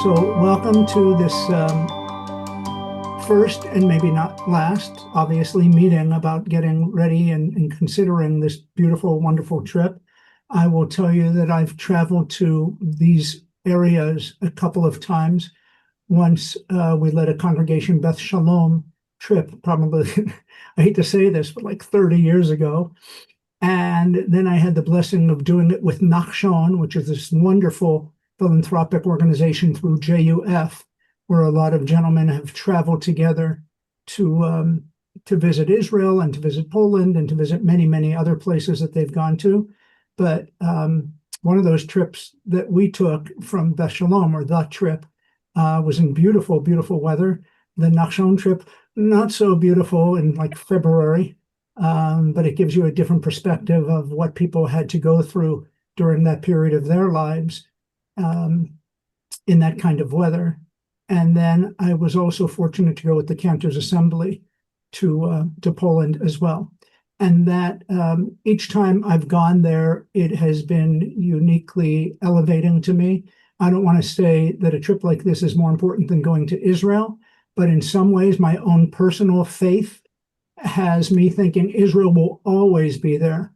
So welcome to this first and maybe not last, obviously, meeting about getting ready and considering this beautiful, wonderful trip. I will tell you that I've traveled to these areas a couple of times. Once we led a congregation Beth Shalom trip, probably, I hate to say this, but like 30 years ago. And then I had the blessing of doing it with Nachshon, which is this wonderful philanthropic organization through JUF, where a lot of gentlemen have traveled together to visit Israel and to visit Poland and to visit many, many other places that they've gone to. But one of those trips that we took from Beth Shalom, or the trip, was in beautiful, beautiful weather. The Nachshon trip, not so beautiful in like February, but it gives you a different perspective of what people had to go through during that period of their lives in that kind of weather. And then I was also fortunate to go with the Cantor's Assembly to Poland as well. And that each time I've gone there, it has been uniquely elevating to me. I don't want to say that a trip like this is more important than going to Israel, but in some ways, my own personal faith has me thinking Israel will always be there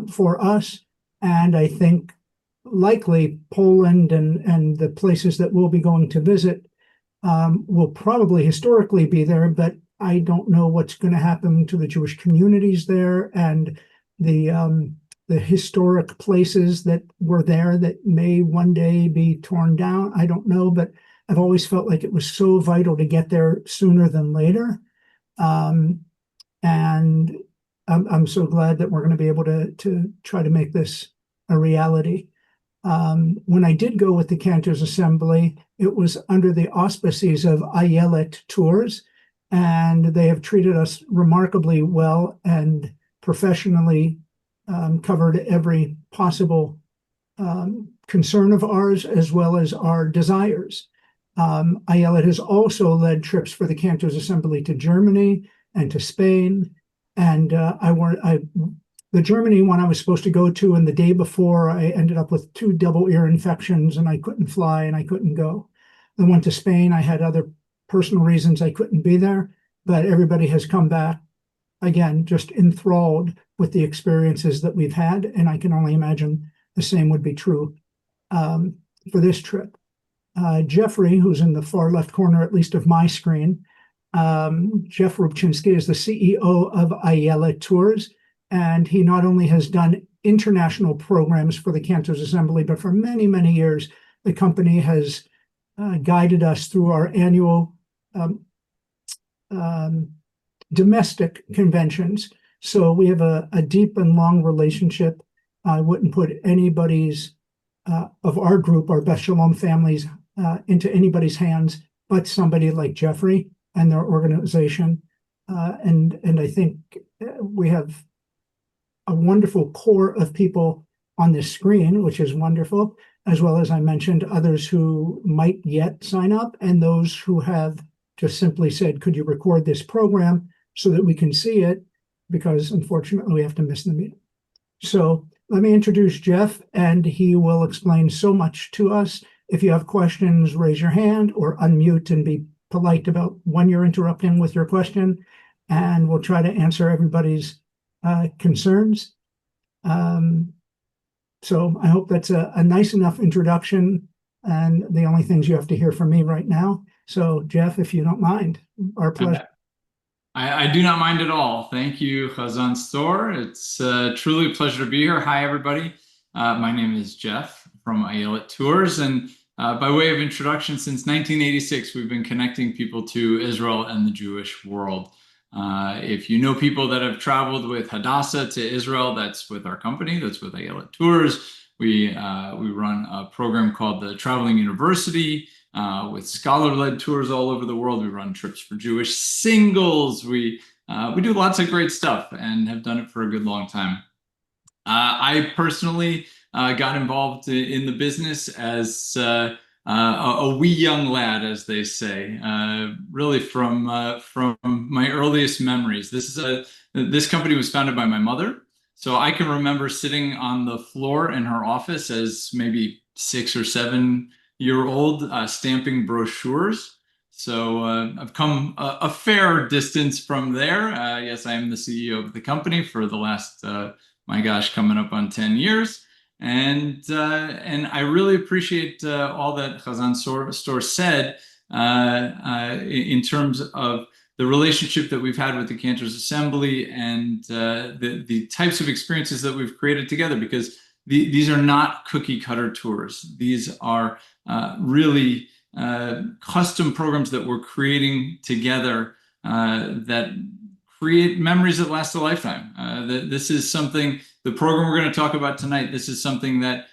for us. And I think likely Poland and the places that we'll be going to visit will probably historically be there, but I don't know what's going to happen to the Jewish communities there and the historic places that were there that may one day be torn down. I don't know, but I've always felt like it was so vital to get there sooner than later. And I'm so glad that we're going to be able to try to make this a reality. When I did go with the Cantor's Assembly, it was under the auspices of Ayelet Tours, and they have treated us remarkably well and professionally covered every possible concern of ours as well as our desires. Ayelet has also led trips for the Cantor's Assembly to Germany and to Spain. And the Germany one I was supposed to go to, and the day before I ended up with 2 double ear infections and I couldn't fly and I couldn't go. The one to Spain, I had other personal reasons I couldn't be there, but everybody has come back, again, just enthralled with the experiences that we've had. And I can only imagine the same would be true for this trip. Jeffrey, who's in the far left corner, at least of my screen, Jeff Rubchinsky is the CEO of Ayelet Tours, and he not only has done international programs for the Cantor's Assembly, but for many, many years, the company has guided us through our annual domestic conventions. So we have a deep and long relationship. I wouldn't put anybody's of our group, our Beth Shalom families, into anybody's hands but somebody like Jeffrey and their organization. And I think we have a wonderful core of people on this screen, which is wonderful, as well as I mentioned others who might yet sign up and those who have just simply said, could you record this program so that we can see it? Because unfortunately we have to miss the meeting. So let me introduce Jeff, and he will explain so much to us. If you have questions, raise your hand or unmute and be polite about when you're interrupting with your question, and we'll try to answer everybody's concerns. So I hope that's a nice enough introduction, and the only things you have to hear from me right now. So Jeff, if you don't mind, our pleasure. I do not mind at all. Thank you, Chazan Stoehr. It's truly a pleasure to be here. Hi, everybody. My name is Jeff from Ayelet Tours, and by way of introduction, since 1986, we've been connecting people to Israel and the Jewish world. If you know people that have traveled with Hadassah to Israel, that's with our company, that's with Ayelet Tours. We run a program called the Traveling University with scholar-led tours all over the world. We run trips for Jewish singles. We do lots of great stuff and have done it for a good long time. I personally got involved in the business as a wee young lad, as they say, really from my earliest memories. This company was founded by my mother, so I can remember sitting on the floor in her office as maybe 6 or 7 year-old stamping brochures. So I've come a fair distance from there. Yes, I am the CEO of the company for the last, my gosh, coming up on 10 years. And I really appreciate all that Chazan Stoehr said in terms of the relationship that we've had with the Cantor's Assembly and the types of experiences that we've created together, because these are not cookie cutter tours. These are really custom programs that we're creating together that create memories that last a lifetime. This is something, the program we're going to talk about tonight, this is something that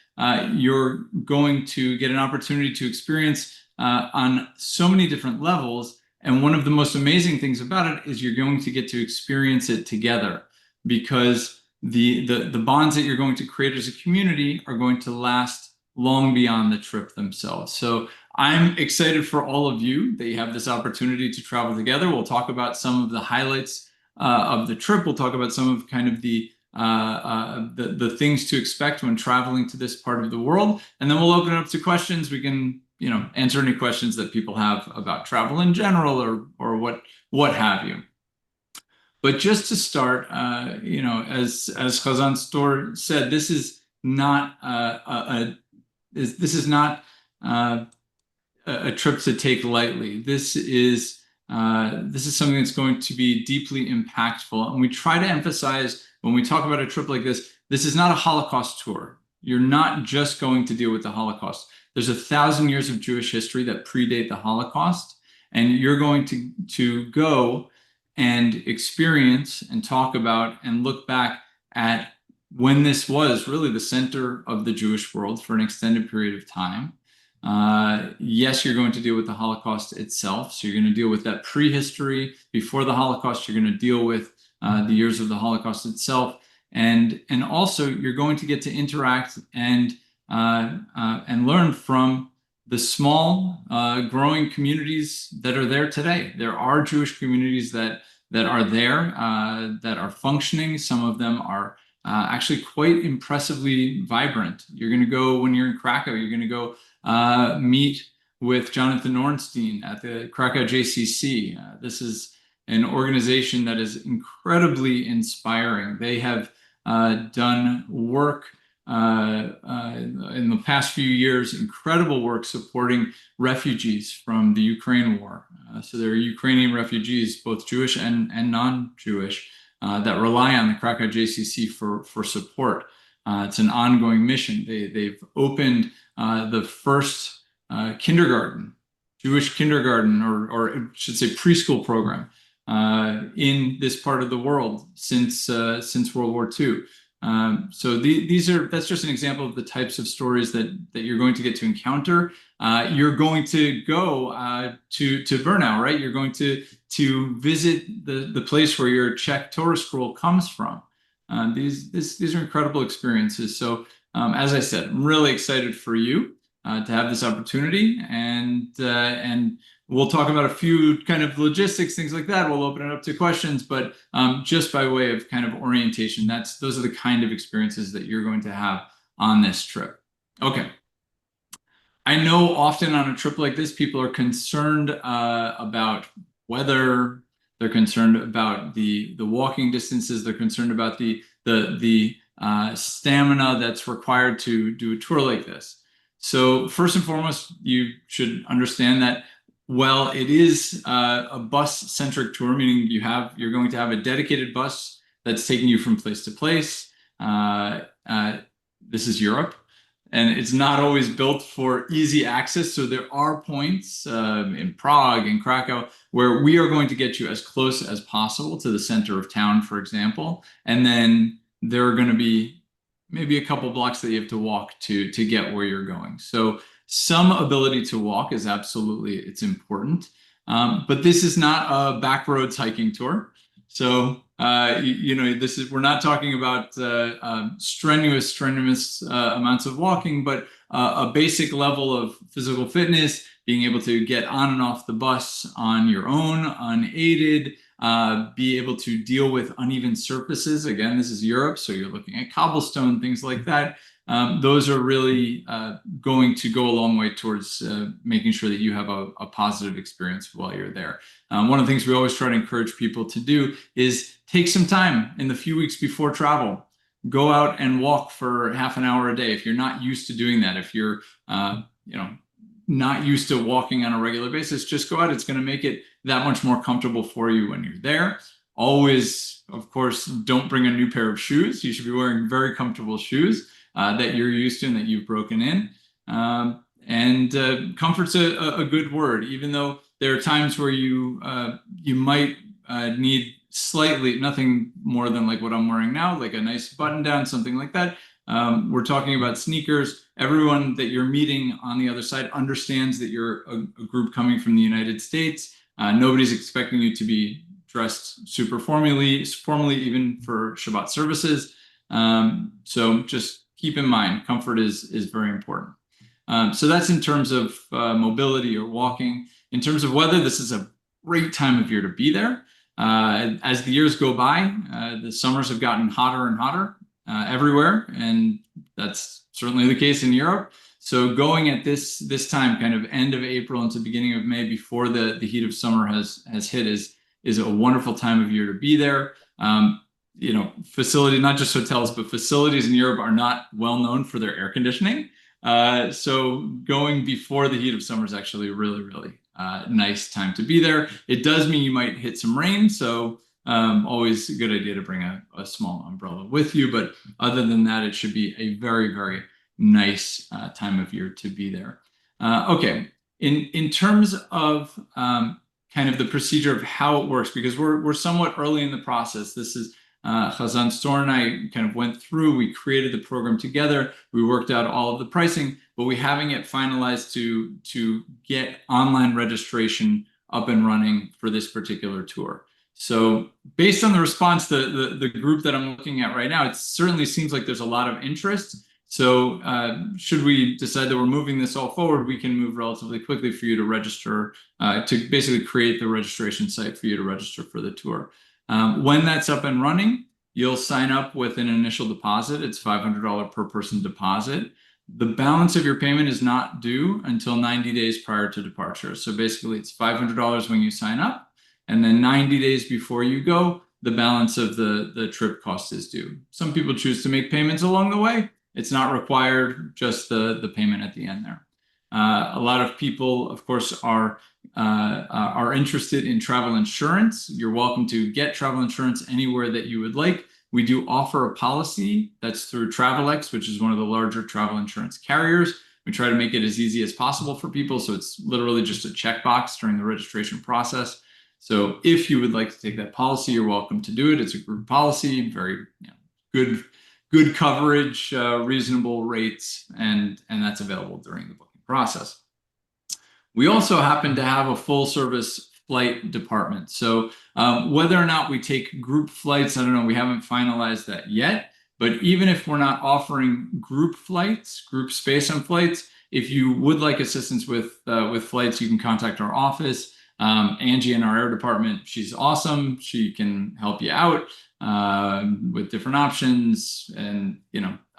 you're going to get an opportunity to experience on so many different levels. And one of the most amazing things about it is you're going to get to experience it together, because the bonds that you're going to create as a community are going to last long beyond the trip themselves. So I'm excited for all of you that you have this opportunity to travel together. We'll talk about some of the highlights of the trip. We'll talk about some of kind of the things to expect when traveling to this part of the world, and then we'll open it up to questions. We can, you know, answer any questions that people have about travel in general, or what have you. But just to start, you know, as Chazan Stoehr said, this is not a trip to take lightly. This is something that's going to be deeply impactful. And we try to emphasize when we talk about a trip like this, this is not a Holocaust tour. You're not just going to deal with the Holocaust. There's 1,000 years of Jewish history that predate the Holocaust, and you're going to go and experience and talk about and look back at when this was really the center of the Jewish world for an extended period of time. Yes, you're going to deal with the Holocaust itself. So you're going to deal with that prehistory before the Holocaust. You're going to deal with the years of the Holocaust itself. And also you're going to get to interact and learn from the small growing communities that are there today. There are Jewish communities that are there, that are functioning. Some of them are actually quite impressively vibrant. You're going to go, when you're in Krakow, you're going to go meet with Jonathan Ornstein at the Krakow JCC. This is an organization that is incredibly inspiring. They have done work in the past few years, incredible work supporting refugees from the Ukraine war. So there are Ukrainian refugees, both Jewish and non-Jewish, that rely on the Krakow JCC for support. It's an ongoing mission. They've opened the first kindergarten, Jewish kindergarten, or I should say preschool program in this part of the world since World War II. So that's just an example of the types of stories that you're going to get to encounter. You're going to go to Brno, right? You're going to visit the place where your Czech Torah scroll comes from. These are incredible experiences. So as I said, I'm really excited for you to have this opportunity, and we'll talk about a few kind of logistics, things like that. We'll open it up to questions, but just by way of kind of orientation, those are the kind of experiences that you're going to have on this trip. Okay. I know often on a trip like this, people are concerned about weather. They're concerned about the walking distances. They're concerned about the stamina that's required to do a tour like this. So first and foremost, you should understand that, well, it is a bus-centric tour, meaning you're going to have a dedicated bus that's taking you from place to place. This is Europe, and it's not always built for easy access. So there are points in Prague and Krakow where we are going to get you as close as possible to the center of town, for example. And then there are going to be maybe a couple blocks that you have to walk to get where you're going. So some ability to walk is absolutely, it's important. But this is not a backroads hiking tour. So, we're not talking about strenuous amounts of walking, but a basic level of physical fitness, being able to get on and off the bus on your own, unaided, be able to deal with uneven surfaces. Again, this is Europe, so you're looking at cobblestone, things like that. Those are really going to go a long way towards making sure that you have a positive experience while you're there. One of the things we always try to encourage people to do is take some time in the few weeks before travel. Go out and walk for half an hour a day. If you're not used to doing that, if you're not used to walking on a regular basis, just go out. It's going to make it that much more comfortable for you when you're there. Always, of course, don't bring a new pair of shoes. You should be wearing very comfortable shoes that you're used to and that you've broken in. Comfort's a good word, even though there are times where you might need slightly, nothing more than like what I'm wearing now, like a nice button down, something like that. We're talking about sneakers. Everyone that you're meeting on the other side understands that you're a group coming from the United States. Nobody's expecting you to be dressed super formally, even for Shabbat services. So just keep in mind, comfort is very important. So that's in terms of mobility or walking. In terms of weather, this is a great time of year to be there. As the years go by, the summers have gotten hotter and hotter everywhere, and that's certainly the case in Europe. So going at this time, kind of end of April into beginning of May, before the heat of summer has hit, is a wonderful time of year to be there. Facilities, not just hotels, but facilities in Europe are not well known for their air conditioning. So going before the heat of summer is actually really, really nice time to be there. It does mean you might hit some rain, so always a good idea to bring a small umbrella with you. But other than that, it should be a very, very nice time of year to be there. Okay, in terms of kind of the procedure of how it works, because we're somewhat early in the process. This is Chazan Stoehr and I kind of went through, we created the program together, we worked out all of the pricing, but we haven't yet finalized to get online registration up and running for this particular tour. So based on the response, the group that I'm looking at right now, it certainly seems like there's a lot of interest. So should we decide that we're moving this all forward, we can move relatively quickly for you to register, to basically create the registration site for you to register for the tour. When that's up and running, you'll sign up with an initial deposit. It's $500 per person deposit. The balance of your payment is not due until 90 days prior to departure. So basically it's $500 when you sign up, and then 90 days before you go, the balance of the trip cost is due. Some people choose to make payments along the way. It's not required, just the payment at the end there. A lot of people, of course, are interested in travel insurance. You're welcome to get travel insurance anywhere that you would like. We do offer a policy that's through TravelX, which is one of the larger travel insurance carriers. We try to make it as easy as possible for people, so it's literally just a checkbox during the registration process. So if you would like to take that policy, you're welcome to do it. It's a group policy, very good coverage, reasonable rates, and that's available during the booking process. We also happen to have a full service flight department. So whether or not we take group flights, I don't know, we haven't finalized that yet. But even if we're not offering group flights, group space on flights, if you would like assistance with flights, you can contact our office. Angie in our air department, she's awesome. She can help you out with different options. And,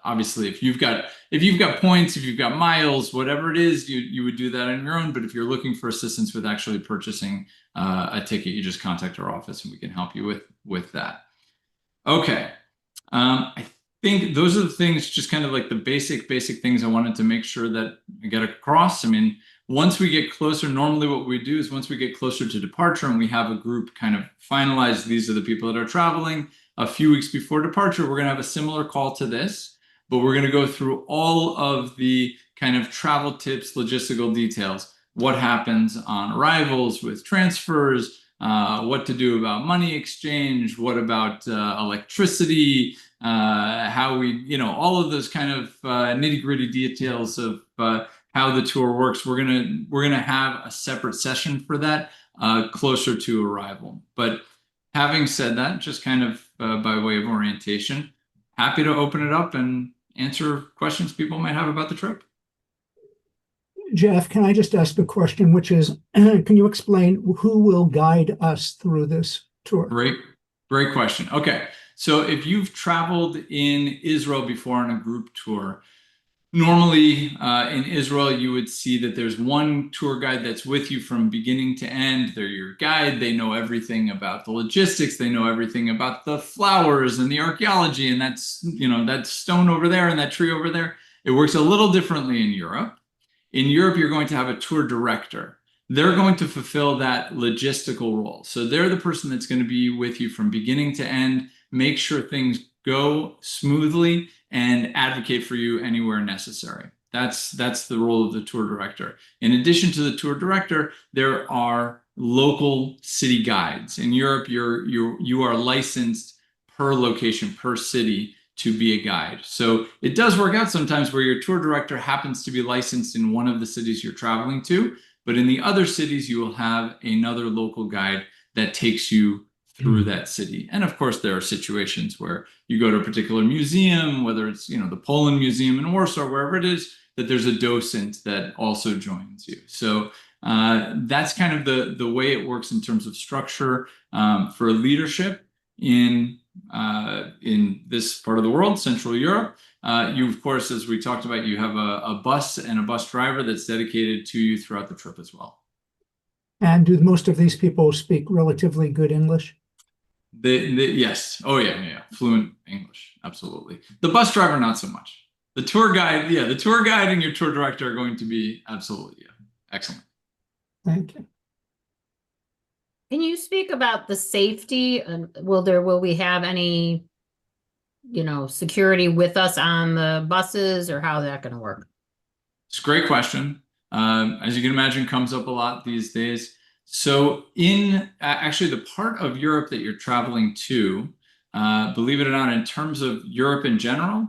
obviously if you've got points, if you've got miles, whatever it is, you would do that on your own. But if you're looking for assistance with actually purchasing a ticket, you just contact our office and we can help you with that. Okay. I think those are the things, just kind of like the basic things I wanted to make sure that I get across. I mean, once we get closer, normally what we do is once we get closer to departure and we have a group kind of finalized, these are the people that are traveling, a few weeks before departure, we're going to have a similar call to this, but we're going to go through all of the kind of travel tips, logistical details, what happens on arrivals with transfers, what to do about money exchange, what about electricity, how we, all of those kind of nitty-gritty details of how the tour works. We're gonna have a separate session for that closer to arrival. But having said that, just kind of by way of orientation, happy to open it up and answer questions people might have about the trip. Jeff, can I just ask a question, which is, can you explain who will guide us through this tour? Great question. Okay. So if you've traveled in Israel before on a group tour, normally in Israel, you would see that there's one tour guide that's with you from beginning to end. They're your guide. They know everything about the logistics. They know everything about the flowers and the archaeology, and that's, that stone over there and that tree over there. It works a little differently in Europe. In Europe, you're going to have a tour director. They're going to fulfill that logistical role. So they're the person that's going to be with you from beginning to end, make sure things go smoothly, and advocate for you anywhere necessary. That's the role of the tour director. In addition to the tour director, there are local city guides. In Europe, you are licensed per location, per city, to be a guide. So it does work out sometimes where your tour director happens to be licensed in one of the cities you're traveling to, but in the other cities, you will have another local guide that takes you through that city. And of course, there are situations where you go to a particular museum, whether it's, the Poland Museum in Warsaw, wherever it is, that there's a docent that also joins you. So that's kind of the way it works in terms of structure for leadership in this part of the world, Central Europe. You, of course, as we talked about, you have a bus and a bus driver that's dedicated to you throughout the trip as well. And do most of these people speak relatively good English? Yes. Oh, yeah. Fluent English. Absolutely. The bus driver, not so much. The tour guide, the tour guide and your tour director are going to be absolutely, excellent. Thank you. Can you speak about the safety? Will we have any, security with us on the buses, or how is that going to work? It's a great question. As you can imagine, comes up a lot these days. So in actually the part of Europe that you're traveling to, believe it or not, in terms of Europe in general,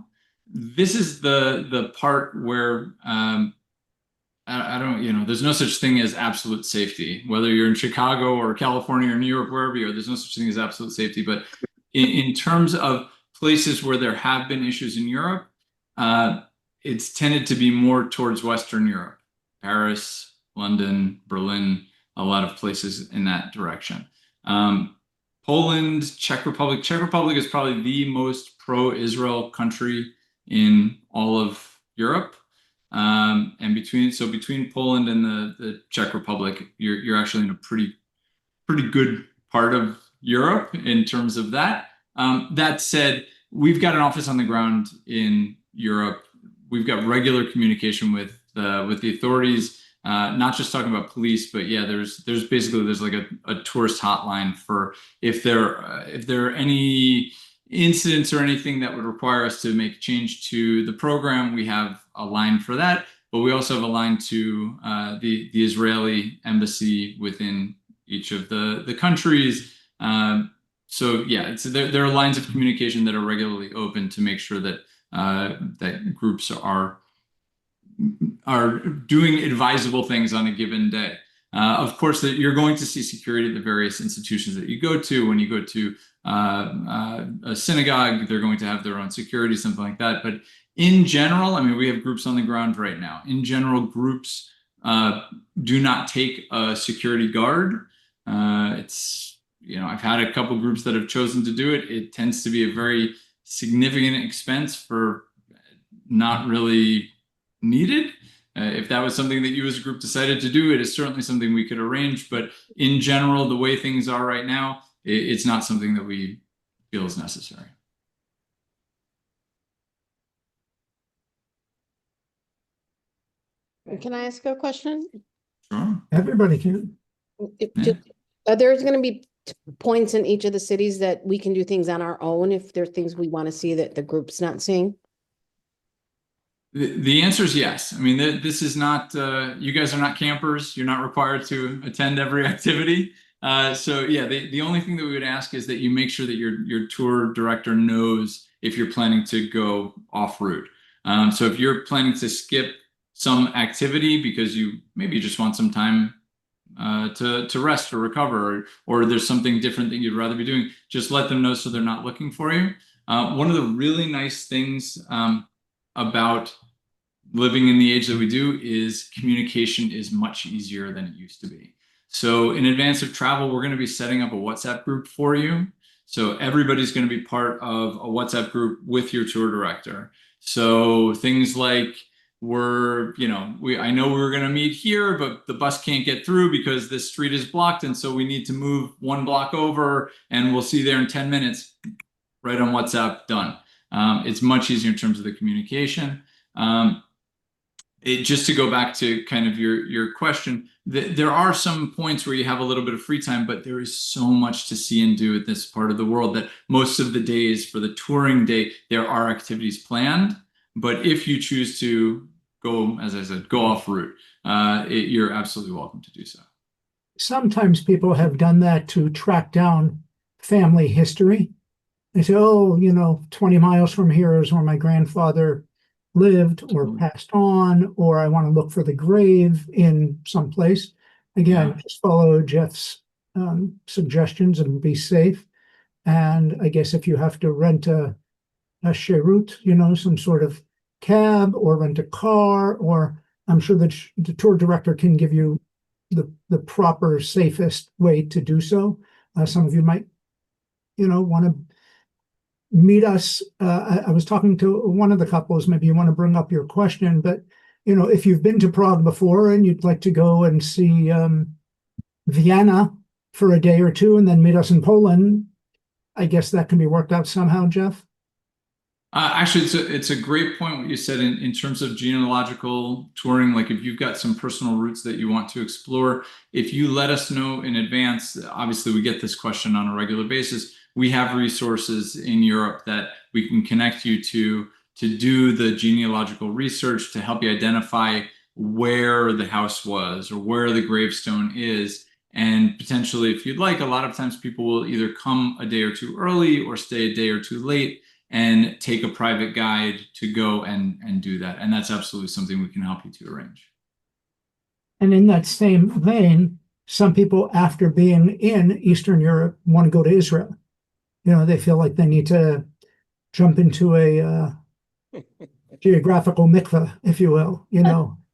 this is the part where I don't, there's no such thing as absolute safety. Whether you're in Chicago or California or New York, wherever you are, there's no such thing as absolute safety. But in terms of places where there have been issues in Europe, it's tended to be more towards Western Europe, Paris, London, Berlin, a lot of places in that direction. Poland, Czech Republic. Czech Republic is probably the most pro-Israel country in all of Europe. And between Poland and the Czech Republic, you're actually in a pretty good part of Europe in terms of that. That said, we've got an office on the ground in Europe. We've got regular communication with the authorities, not just talking about police, but there's like a tourist hotline for if there are any incidents or anything that would require us to make a change to the program. We have a line for that, but we also have a line to the Israeli embassy within each of the countries. So there are lines of communication that are regularly open to make sure that that groups are doing advisable things on a given day. Of course, that you're going to see security at the various institutions that you go to. When you go to a synagogue, they're going to have their own security, something like that. But in general, I mean, we have groups on the ground right now. In general, groups do not take a security guard. I've had a couple groups that have chosen to do it. It tends to be a very significant expense for not really needed. If that was something that you as a group decided to do, it is certainly something we could arrange. But in general, the way things are right now, it's not something that we feel is necessary. Can I ask a question? Sure. Everybody can. There's going to be points in each of the cities that we can do things on our own if there are things we want to see that the group's not seeing? The answer is yes. I mean, this is not, you guys are not campers. You're not required to attend every activity. The only thing that we would ask is that you make sure that your tour director knows if you're planning to go off route. So if you're planning to skip some activity because you maybe just want some time to rest or recover, or there's something different that you'd rather be doing, just let them know so they're not looking for you. One of the really nice things about living in the age that we do is communication is much easier than it used to be. So in advance of travel, we're going to be setting up a WhatsApp group for you. So everybody's going to be part of a WhatsApp group with your tour director. So things like I know we were going to meet here, but the bus can't get through because this street is blocked. And so we need to move 1 block over and we'll see you there in 10 minutes. Right on WhatsApp, done. It's much easier in terms of the communication. Just to go back to kind of your question, there are some points where you have a little bit of free time, but there is so much to see and do at this part of the world that most of the days for the touring day, there are activities planned. But if you choose to go, as I said, go off route, you're absolutely welcome to do so. Sometimes people have done that to track down family history. They say, oh, 20 miles from here is where my grandfather lived or passed on, or I want to look for the grave in some place. Again, just follow Jeff's suggestions and be safe. And I guess if you have to rent a sherut, some sort of cab, or rent a car, or I'm sure that the tour director can give you the proper, safest way to do so. Some of you might, want to meet us. I was talking to one of the couples, maybe you want to bring up your question, but if you've been to Prague before and you'd like to go and see Vienna for a day or two and then meet us in Poland, I guess that can be worked out somehow, Jeff. Actually, it's a great point what you said in terms of genealogical touring. Like if you've got some personal routes that you want to explore, if you let us know in advance, obviously we get this question on a regular basis. We have resources in Europe that we can connect you to do the genealogical research to help you identify where the house was or where the gravestone is. And potentially, if you'd like, a lot of times people will either come a day or two early or stay a day or two late and take a private guide to go and do that. And that's absolutely something we can help you to arrange. And in that same vein, some people, after being in Eastern Europe, want to go to Israel. They feel like they need to jump into a geographical mikveh, if you will,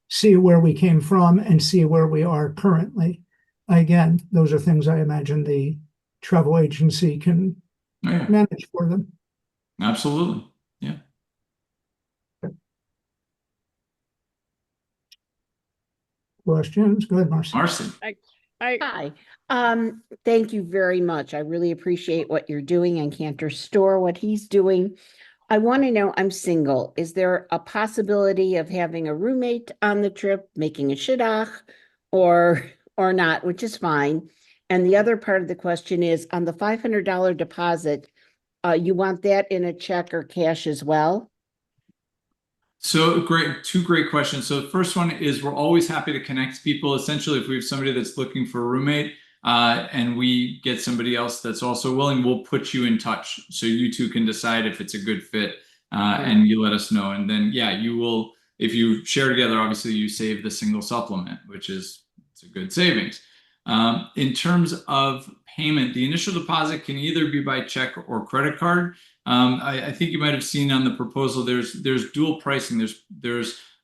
see where we came from and see where we are currently. Again, those are things I imagine the travel agency can manage for them. Absolutely. Yeah. Questions? Go ahead, Marcy. Marcy. Hi. Thank you very much. I really appreciate what you're doing and Cantor Stoehr, what he's doing. I want to know, I'm single. Is there a possibility of having a roommate on the trip, making a shidduch, or not, which is fine. And the other part of the question is on the $500 deposit, you want that in a check or cash as well? So great, two great questions. So the first one is we're always happy to connect people. Essentially, if we have somebody that's looking for a roommate and we get somebody else that's also willing, we'll put you in touch so you two can decide if it's a good fit and you let us know. And then, yeah, you will, if you share together, obviously you save the single supplement, which is it's a good savings. In terms of payment, the initial deposit can either be by check or credit card. I think you might have seen on the proposal, there's dual pricing. It's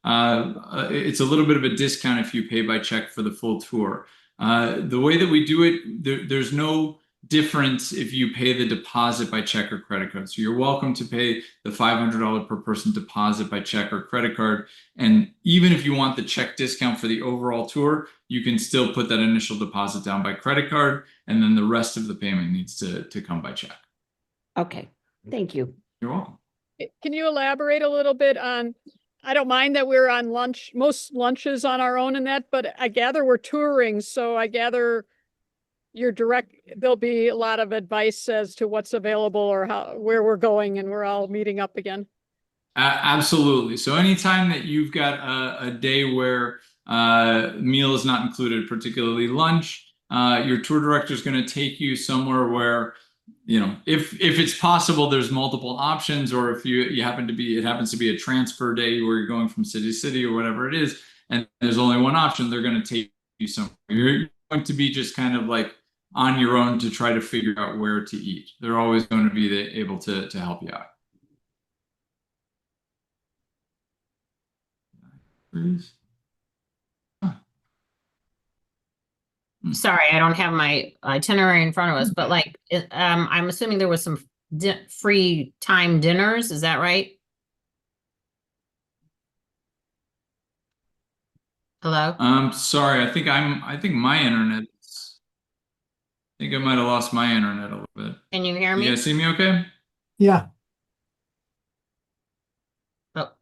a little bit of a discount if you pay by check for the full tour. The way that we do it, there's no difference if you pay the deposit by check or credit card. So you're welcome to pay the $500 per person deposit by check or credit card. And even if you want the check discount for the overall tour, you can still put that initial deposit down by credit card, and then the rest of the payment needs to come by check. Okay, thank you. You're welcome. Can you elaborate a little bit on, I don't mind that we're on lunch, most lunches on our own and that, but I gather we're touring, so I gather there'll be a lot of advice as to what's available or where we're going, and we're all meeting up again. Absolutely. So anytime that you've got a day where meal is not included, particularly lunch, your tour director is going to take you somewhere where, if it's possible, there's multiple options, or if it happens to be a transfer day where you're going from city to city or whatever it is, and there's only one option, they're going to take you somewhere. You're going to be just kind of like on your own to try to figure out where to eat. They're always going to be able to help you out. Please. sorry, I don't have my itinerary in front of us, but like, I'm assuming there was some free time dinners, is that right? Hello? Sorry, I think my internet. I think I might have lost my internet a little bit. Can you hear You me? guys see me okay? Yeah, Oh,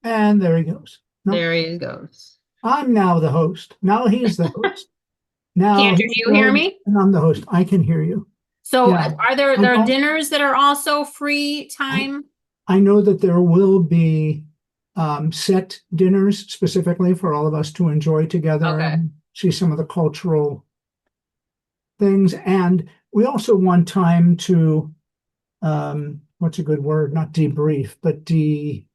and there he goes. Nope. there he goes. I'm now the host. Now he's the host. Now Cantor, do he's you the hear host, me? and I'm the host. I can hear you. So Yeah, are there I don't- dinners that are also free time? I know that there will be set dinners specifically for all of us to enjoy together Okay. and see some of the cultural things. And we also want time to, what's a good word? Not debrief, but D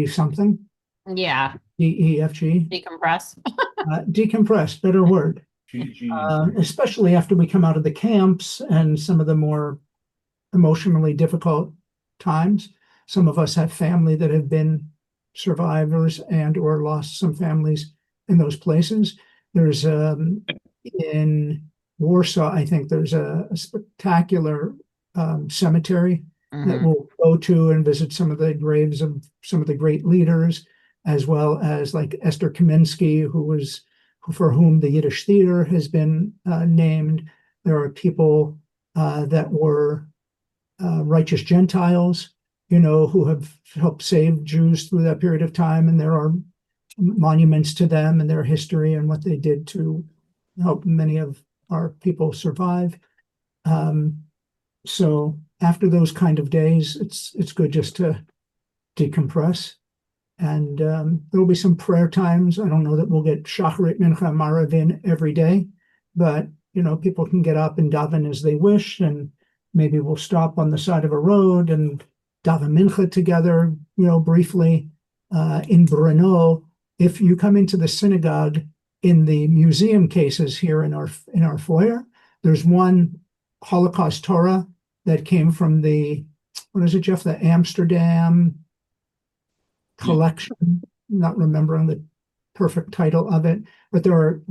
something, Yeah, DEFG, decompress. decompress, better word. Especially after we come out of the camps and some of the more emotionally difficult times. Some of us have family that have been survivors and or lost some families in those places. There's in Warsaw, I think there's a spectacular cemetery that Mhm. we'll go to and visit some of the graves of some of the great leaders, as well as like Esther Kaminsky, for whom the Yiddish theater has been named. There are people that were righteous Gentiles, who have helped save Jews through that period of time, and there are monuments to them and their history and what they did to help many of our people survive. So after those kind of days, it's good just to decompress. And there will be some prayer times. I don't know that we'll get Shacharit, Mincha, Maravin every day, but people can get up and daven as they wish, and maybe we'll stop on the side of a road and daven Mincha together, briefly. In Brno, if you come into the synagogue in the museum cases here in our foyer, there's one Holocaust Torah that came from what is it, Jeff? The Amsterdam collection, not remembering the perfect title of it, but there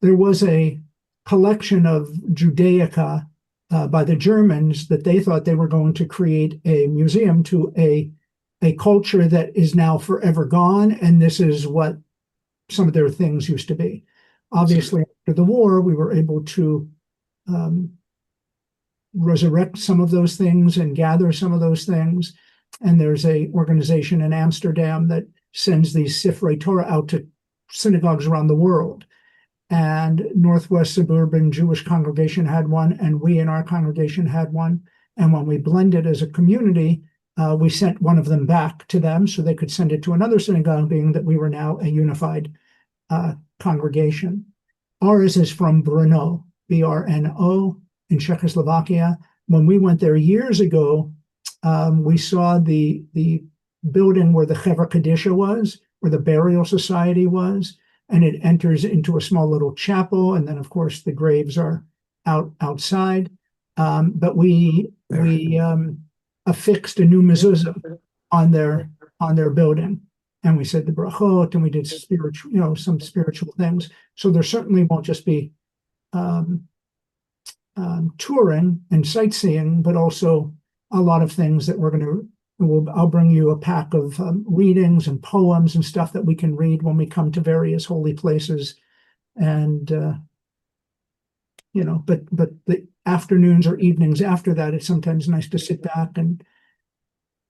was a collection of Judaica by the Germans that they thought they were going to create a museum to a culture that is now forever gone, and this is what some of their things used to be. Obviously, after the war, we were able to resurrect some of those things and gather some of those things. And there's a organization in Amsterdam that sends these Sifrei Torah out to synagogues around the world. And Northwest Suburban Jewish Congregation had one, and we in our congregation had one. And when we blended as a community, we sent one of them back to them so they could send it to another synagogue, being that we were now a unified congregation. Ours is from Brno, Brno, in Czechoslovakia. When we went there years ago, we saw the building where the Chevra Kadisha was, where the burial society was, and it enters into a small little chapel, and then of course the graves are outside. But we affixed a new mezuzah on their building, and we said the brachot, and we did some spiritual things. So there certainly won't just be touring and sightseeing, but also a lot of things that I'll bring you a pack of readings and poems and stuff that we can read when we come to various holy places. And, but the afternoons or evenings after that, it's sometimes nice to sit back and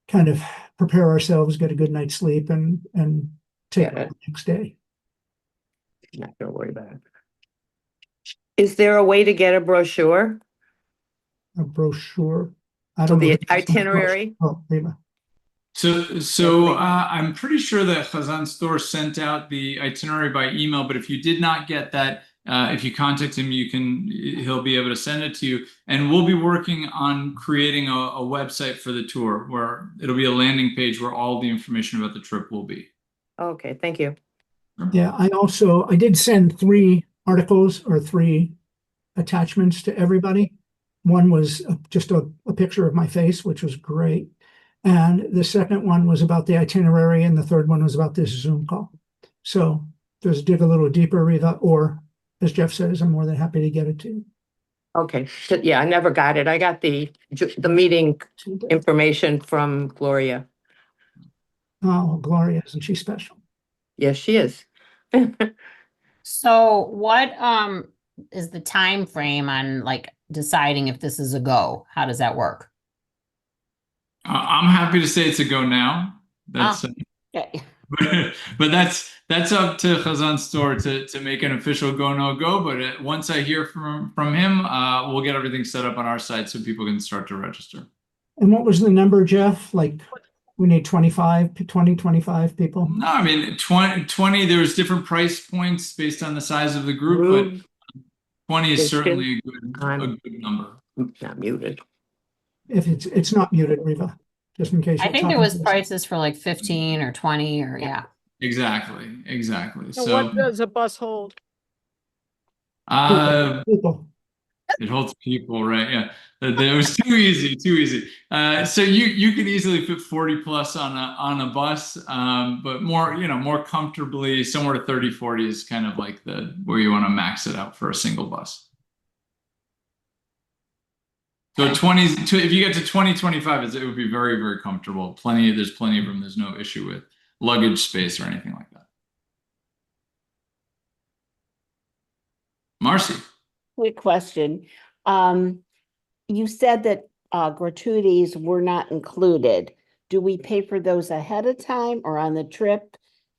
kind of prepare ourselves, get a good night's sleep, and take it the next day. Not gonna worry about it. Is there a way to get a brochure? A brochure. I So don't know. the itinerary? Oh, Rima. So I'm pretty sure that Chazan Stoehr sent out the itinerary by email, but if you did not get that, if you contact him, he'll be able to send it to you. And we'll be working on creating a website for the tour where it'll be a landing page where all the information about the trip will be. Okay, thank you. Yeah, I did send 3 articles or 3 attachments to everybody. One was just a picture of my face, which was great. And the second one was about the itinerary, and the third one was about this Zoom call. So just dig a little deeper, Riva, or as Jeff says, I'm more than happy to get it to you. Okay, so, yeah, I never got it. I got the meeting information from Gloria. Oh, Gloria, isn't she special? Yes, she is. So what is the time frame on like deciding if this is a go? How does that work? I'm happy to say it's a go now. That's Okay. but that's up to Chazan Stoehr to make an official go no go. But once I hear from him, we'll get everything set up on our side so people can start to register. And what was the number, Jeff? Like we need 25 people? No, I mean 20 there's different price points based on the size of the group, but 20 is certainly a good number. Not muted. If it's not muted, Riva, just in case. I think there was prices for like 15 or 20 or yeah. Exactly. So what does a bus hold? People. It holds people, right? Yeah, that was too easy. So you could easily fit 40 plus on a bus, but more comfortably somewhere to 30, 40 is kind of like where you want to max it out for a single bus. So 20, if you get to 20, 25, it would be very, very comfortable. There's plenty of room. There's no issue with luggage space or anything like that. Marcy. Quick question. You said that gratuities were not included. Do we pay for those ahead of time or on the trip?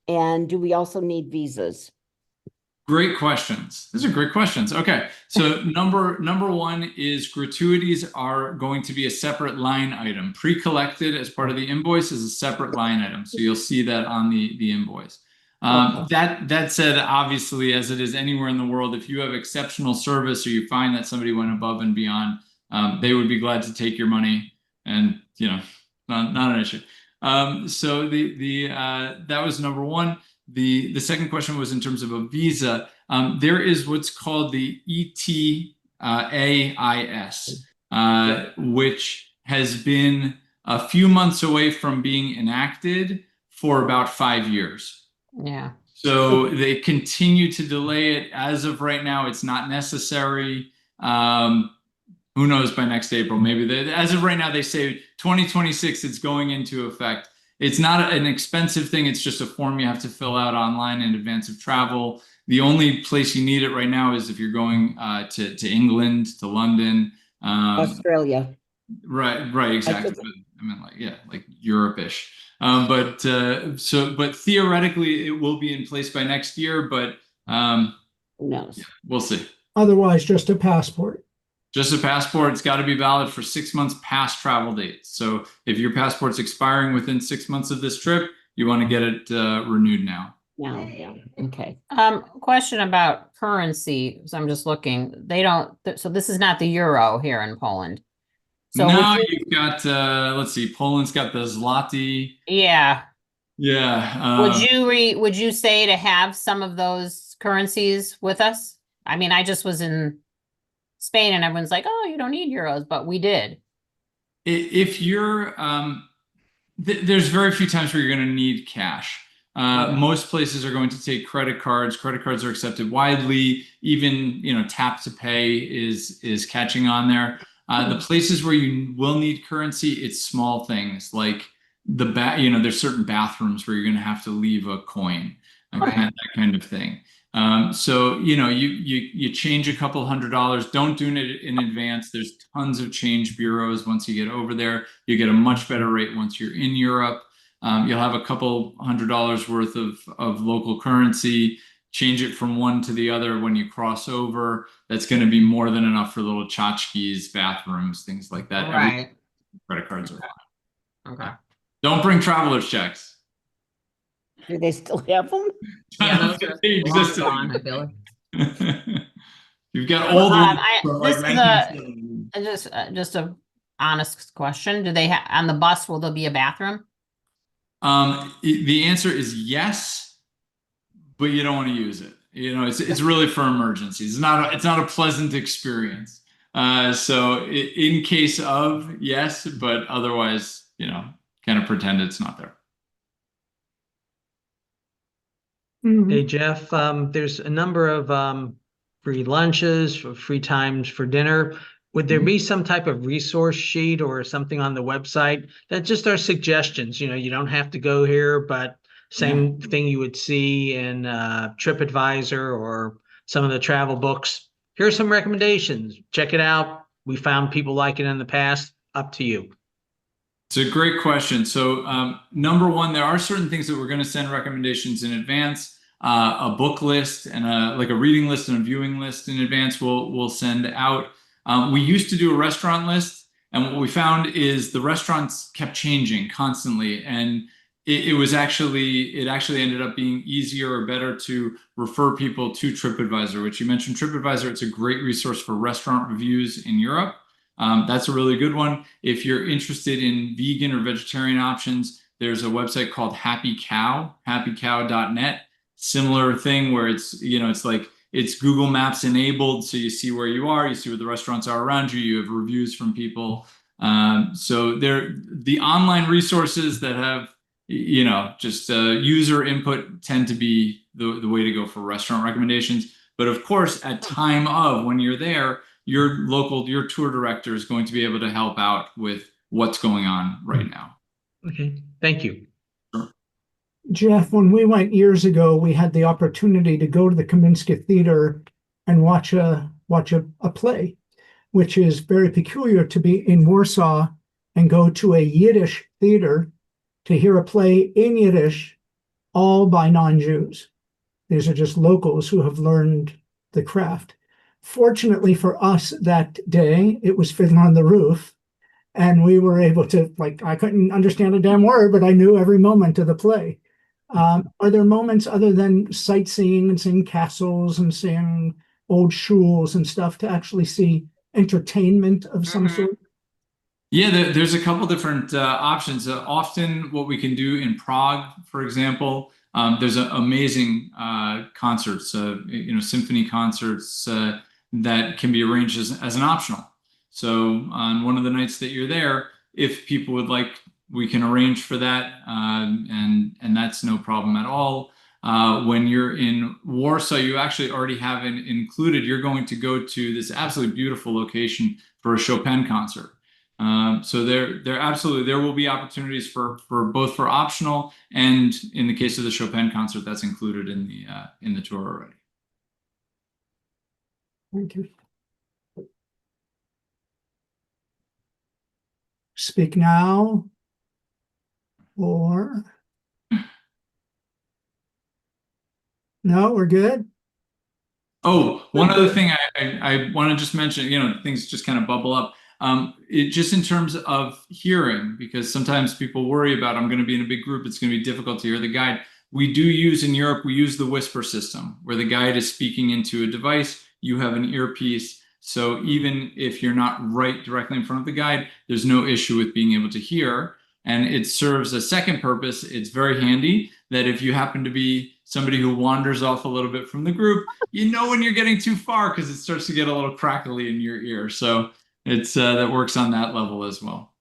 And do we also need visas? Great questions. These are great questions. Okay, so number one is gratuities are going to be a separate line item. Pre-collected as part of the invoice is a separate line item. So you'll see that on the invoice. That said, obviously, as it is anywhere in the world, if you have exceptional service or you find that somebody went above and beyond, they would be glad to take your money, and not an issue. So that was number one. The second question was in terms of a visa. There is what's called the ETAIS, which has been a few months away from being enacted for about 5 years. Yeah. So they continue to delay it. As of right now, it's not necessary. Who knows by next April? Maybe as of right now, they say 2026, it's going into effect. It's not an expensive thing. It's just a form you have to fill out online in advance of travel. The only place you need it right now is if you're going to England, to London. Australia. Right, exactly. I mean, like Europe-ish. But theoretically, it will be in place by next year. But who knows? We'll see. Otherwise, just a passport. Just a passport. It's got to be valid for 6 months past travel dates. So if your passport's expiring within 6 months of this trip, you want to get it renewed now. Yeah. Okay. Question about currency. So I'm just looking. They don't. So this is not the euro here in Poland. So now you've got. Let's see. Poland's got the zloty. Yeah. Yeah. Would you say to have some of those currencies with us? I mean, I just was in Spain and everyone's like, oh, you don't need euros, but we did. If you're, there's very few times where you're going to need cash. Most places are going to take credit cards. Credit cards are accepted widely. Even, tap to pay is catching on there. The places where you will need currency, it's small things like there's certain bathrooms where you're going to have to leave a coin, that kind of thing. So, you change a couple $100, don't do it in advance. There's tons of change bureaus. Once you get over there, you get a much better rate once you're in Europe. You'll have a couple $100 worth of local currency, change it from one to the other when you cross over. That's going to be more than enough for little tchotchkes, bathrooms, things like that. Right. Credit cards are fine. Okay. Don't bring traveler's checks. Do they still have them? Yeah, those are They exist. gone, I feel like. You've got old ones from this like is 1970s. just a honest question. Do they have on the bus? Will there be a bathroom? The answer is yes, but you don't want to use it. It's really for emergencies. It's not a pleasant experience. So in case of, yes, but otherwise, kind of pretend it's not there. Mhm. Hey, Jeff, there's a number of free lunches, for free times for dinner. Would there be some type of resource sheet or something on the website that just are suggestions? You don't have to go here, but same thing you would see in TripAdvisor or some of the travel books. Here's some recommendations. Check it out. We found people like it in the past. Up to you. It's a great question. So number one, there are certain things that we're going to send recommendations in advance. A book list and like a reading list and a viewing list in advance we'll send out. We used to do a restaurant list, and what we found is the restaurants kept changing constantly, and it actually ended up being easier or better to refer people to TripAdvisor, which you mentioned. TripAdvisor, it's a great resource for restaurant reviews in Europe. That's a really good one. If you're interested in vegan or vegetarian options, there's a website called Happy Cow, happycow.net. Similar thing where it's Google Maps enabled, so you see where you are, you see where the restaurants are around you, you have reviews from people. So the online resources that have just user input tend to be the way to go for restaurant recommendations. But of course, at time of when you're there, your tour director is going to be able to help out with what's going on right now. Okay, thank you. Sure. Jeff, when we went years ago, we had the opportunity to go to the Kaminsky Theater and watch a play, which is very peculiar to be in Warsaw and go to a Yiddish theater to hear a play in Yiddish, all by non-Jews. These are just locals who have learned the craft. Fortunately for us that day, it was Fiddler on the Roof, and we were able to, I couldn't understand a damn word, but I knew every moment of the play. Are there moments other than sightseeing and seeing castles and seeing old shuls and stuff to actually see entertainment of some sort? Yeah, there's a couple different options. Often what we can do in Prague, for example, there's amazing concerts, symphony concerts that can be arranged as an optional. So on one of the nights that you're there, if people would like, we can arrange for that, and that's no problem at all. When you're in Warsaw, you actually already have included, you're going to go to this absolutely beautiful location for a Chopin concert. So there will be opportunities for both for optional, and in the case of the Chopin concert, that's included in the tour already. Thank you. Speak now, or no, we're good. Oh, one other thing I want to just mention, things just kind of bubble up. It just in terms of hearing, because sometimes people worry about, I'm going to be in a big group, it's going to be difficult to hear the guide. We do use in Europe, we use the whisper system where the guide is speaking into a device, you have an earpiece. So even if you're not right directly in front of the guide, there's no issue with being able to hear. And it serves a second purpose. It's very handy that if you happen to be somebody who wanders off a little bit from the group, you know when you're getting too far because it starts to get a little crackly in your ear. So it's that works on that level as well.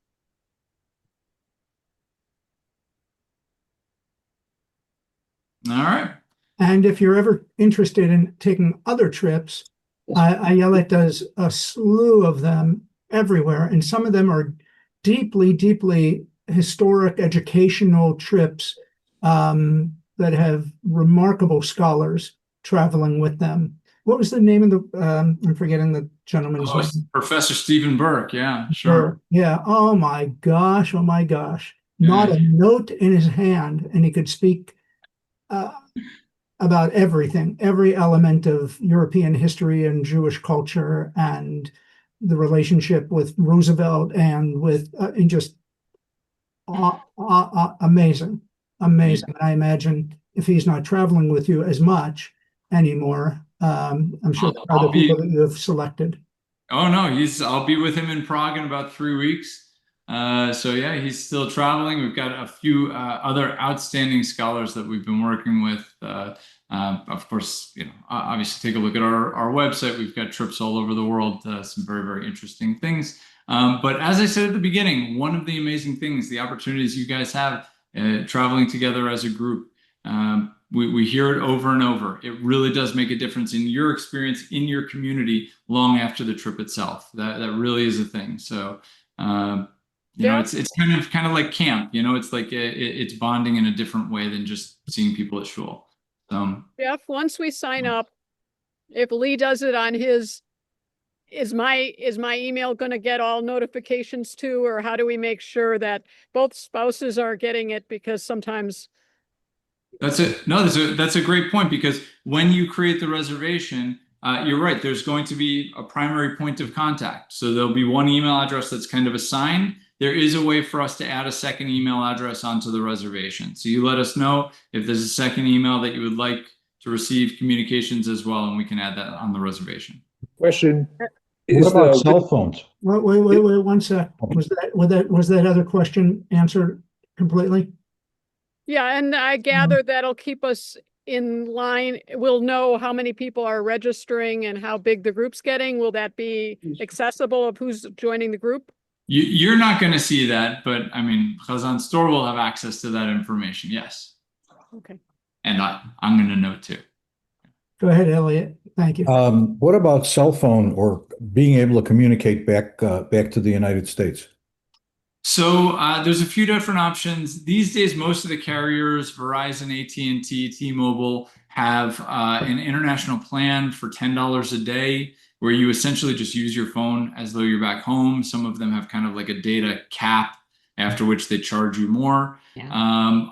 All right. And if you're ever interested in taking other trips, Ayelet does a slew of them everywhere, and some of them are deeply, deeply historic educational trips that have remarkable scholars traveling with them. What was the name of the, I'm forgetting the gentleman's name. Professor Stephen Burke, yeah, sure. Yeah, oh my gosh. Not a note in his hand, and he could speak about everything, every element of European history and Jewish culture and the relationship with Roosevelt and with just amazing. I imagine if he's not traveling with you as much anymore, I'm sure there are other people that you have selected. Oh no, I'll be with him in Prague in about 3 weeks. So yeah, he's still traveling. We've got a few other outstanding scholars that we've been working with. Of course, obviously take a look at our website. We've got trips all over the world, some very, very interesting things. But as I said at the beginning, one of the amazing things, the opportunities you guys have traveling together as a group, we hear it over and over. It really does make a difference in your experience in your community long after the trip itself. That really is a thing. So, you know, it's kind of like camp. You know, it's like it's bonding in a different way than just seeing people at shul. Jeff, once we sign up, if Lee does it on his, is my email going to get all notifications too, or how do we make sure that both spouses are getting it? Because sometimes. That's it. No, that's a great point, because when you create the reservation, you're right. There's going to be a primary point of contact. So there'll be one email address that's kind of assigned. There is a way for us to add a second email address onto the reservation. So you let us know if there's a second email that you would like to receive communications as well, and we can add that on the reservation. Question. What about cell phones? Wait, 1 sec. Was that other question answered completely? Yeah, and I gather that'll keep us in line. We'll know how many people are registering and how big the group's getting. Will that be accessible of who's joining the group? You're not going to see that, but I mean, Chazan Stoehr will have access to that information. Yes. Okay. And I'm going to know too. Go ahead, Elliot. Thank you. What about cell phone or being able to communicate back to the United States? So there's a few different options. These days, most of the carriers, Verizon, AT&T, T-Mobile, have an international plan for $10 a day, where you essentially just use your phone as though you're back home. Some of them have kind of like a data cap, after which they charge you more. Yeah.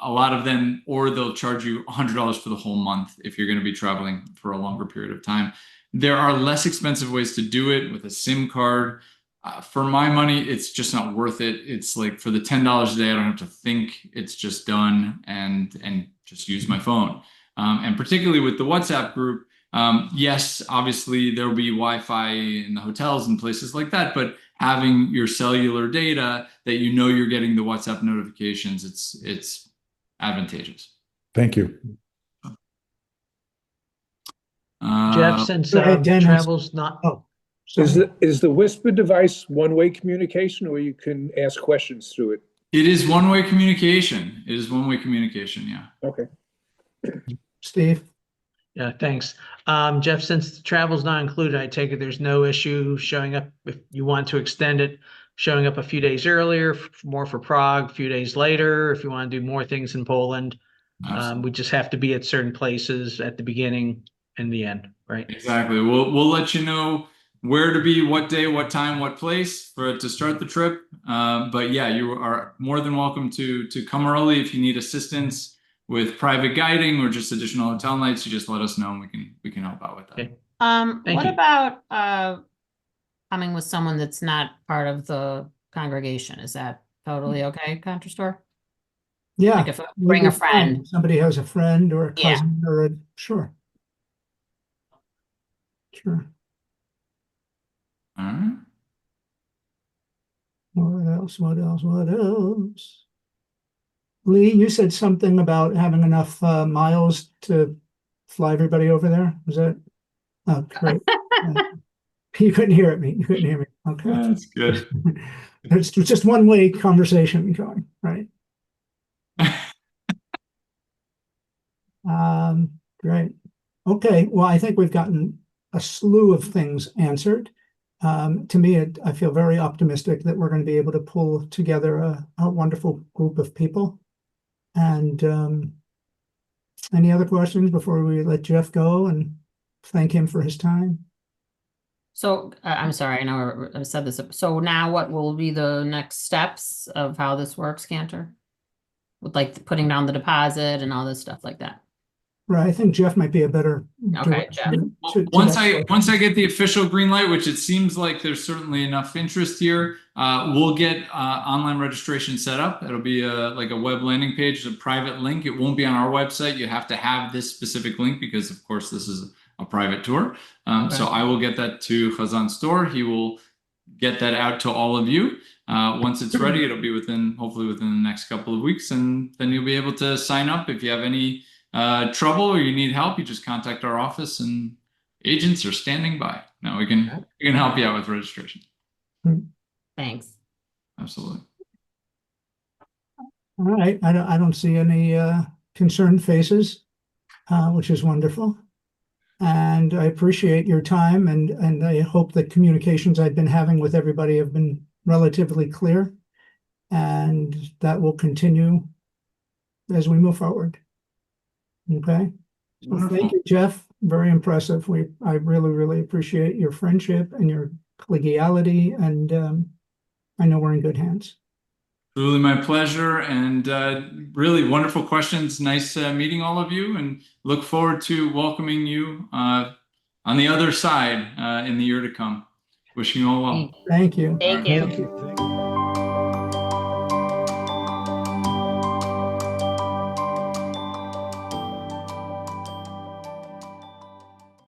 A lot of them, or they'll charge you $100 for the whole month if you're going to be traveling for a longer period of time. There are less expensive ways to do it with a SIM card. For my money, it's just not worth it. It's like, for the $10 a day, I don't have to think. It's just done, and just use my phone. And particularly with the WhatsApp group, yes, obviously there will be Wi-Fi in the hotels and places like that, but having your cellular data that you know you're getting the WhatsApp notifications, it's advantageous. Thank you. Jeff, since Go ahead, Dennis. travel's not. Oh, sorry. Is the Whisper device one-way communication, or you can ask questions through it? It is one-way communication. It is one-way communication, yeah. Okay. Steve? Yeah, thanks. Jeff, since the travel's not included, I take it there's no issue showing up if you want to extend it, showing up a few days earlier, more for Prague, a few days later, if you want to do more things in Poland. We just have to be at certain places at the beginning and the end, right? Exactly. We'll let you know where to be, what day, what time, what place to start the trip. But yeah, you are more than welcome to come early if you need assistance with private guiding or just additional hotel nights. You just let us know, and we can help out with that. Okay. What you. about coming with someone that's not part of the congregation? Is that totally okay, Cantor Stoehr? Yeah. Like if I bring a friend. Somebody has a friend or a Yeah. cousin or sure. Sure. All right. What else? Lee, you said something about having enough miles to fly everybody over there. Was that? Oh, great. You couldn't hear me. You couldn't hear me. Okay. That's good. It's just one-way conversation going, right? Great. Okay. Well, I think we've gotten a slew of things answered. To me, I feel very optimistic that we're going to be able to pull together a wonderful group of people. And any other questions before we let Jeff go and thank him for his time? So I'm sorry, I know I said this. So now what will be the next steps of how this works, Cantor? With like putting down the deposit and all this stuff like that. Right. I think Jeff might be a better. Okay, Jeff. Once I get the official green light, which it seems like there's certainly enough interest here, we'll get online registration set up. It'll be like a web landing page, a private link. It won't be on our website. You have to have this specific link because, of course, this is a private tour. Okay. So I will get that to Chazan Stoehr. He will get that out to all of you. Once it's ready, it'll be hopefully within the next couple of weeks, and then you'll be able to sign up. If you have any trouble or you need help, you just contact our office, and agents are standing by. Now we can help you out with registration. Thanks. Absolutely. All right. I don't see any concerned faces. which is wonderful. And I appreciate your time, and I hope the communications I've been having with everybody have been relatively clear, and that will continue as we move forward. Okay. So Wonderful. thank you, Jeff. Very impressive. I really, really appreciate your friendship and your collegiality, and I know we're in good hands. Truly my pleasure, and really wonderful questions. Nice meeting all of you, and look forward to welcoming you on the other side in the year to come. Wishing you all well. Thank you. Thank you. Thank you.